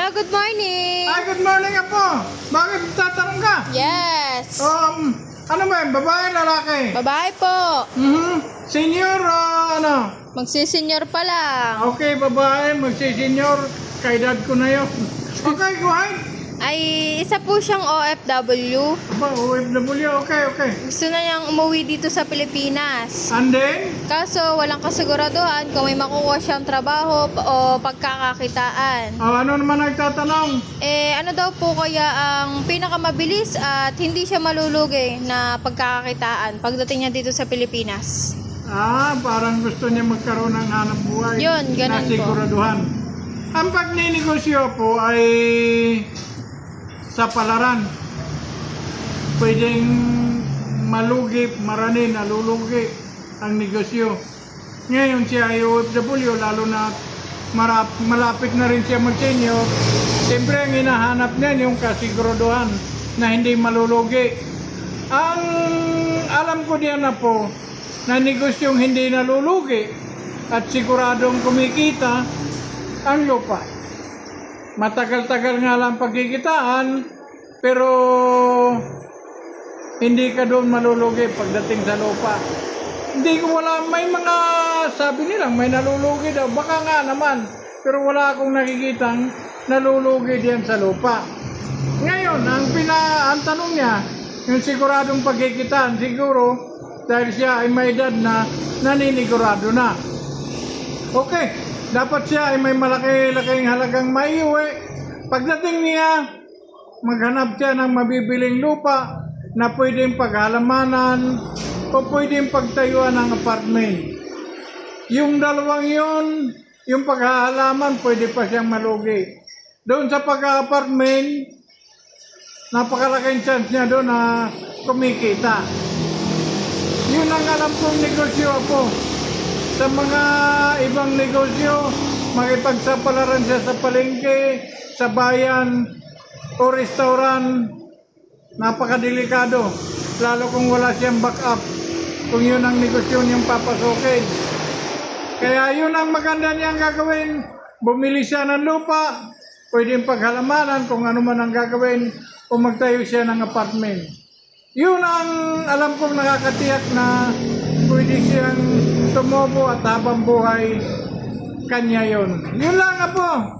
Hello, good morning. Ay, good morning Apo. Bakit tatanong ka? Yes. Ano ba yun? Babae, lalaki? Babae po. Senior, ano? Magsisenyor pa lang. Okay, babae, magsi-senior. Kaedad ko na yun. Okay, go ahead. Ay, isa po siyang OFW. Aba, OFW, okay. Gusto na niyang umuwi dito sa Pilipinas. And then? Kaso walang kasiguraduhan kung may makukuha siyang trabaho o pagkakakitaan. Ano naman nagtatanong? Ano daw po kaya ang pinakamabilis at hindi siya malulugi na pagkakakitaan pagdating niya dito sa Pilipinas? Parang gusto niya magkaroon ng hanap buhay. Yun, ganun po. Nasiguraduhan. Ang pagninegosyo po ay sa palaran. Pwedeng malugi, marani, nalulugi ang negosyo. Ngayon siya ay OFW, lalo na malapit na rin siya mag-senior. Siyempre ang hinahanap niya yung kasiguraduhan na hindi malulugi. Ang alam ko diyan na po, na negosyong hindi nalulugi at siguradong kumikita ang lupa. Matagal-tagal nga lang pagkikitaan, pero hindi ka doon malulugi pagdating sa lupa. Hindi ko may mga sabi nilang may nalulugi daw, baka nga naman, pero wala akong nakikitang nalulugi diyan sa lupa. Ngayon, ang tanong niya, yung siguradong pagkikitaan, siguro dahil siya ay may edad na naninigurado na. Okay. Dapat siya ay may malaki-laking halagang maiuwi. Pagdating niya, maghanap siya ng mabibiling lupa na pwedeng paghalamanan o pwedeng pagtayuan ng apartment. Yung dalawang yun, yung paghahalaman, pwede pa siyang malugi. Doon sa pag-apartment, napakalaking chance niya doon na kumikita. Yun ang alam kong negosyo po. Sa mga ibang negosyo, makipagsapalaran siya sa palengke, sa bayan, o restaurant, napakadelikado. Lalo kung wala siyang backup, kung yun ang negosyo niyang papasokin. Kaya yun ang maganda niyang gagawin. Bumili siya ng lupa, pwedeng paghalamanan kung ano man ang gagawin, o magtayo siya ng apartment. Yun ang alam kong nakakatiyak na pwede siyang tumubo at habang buhay kanya yun. Yun lang po.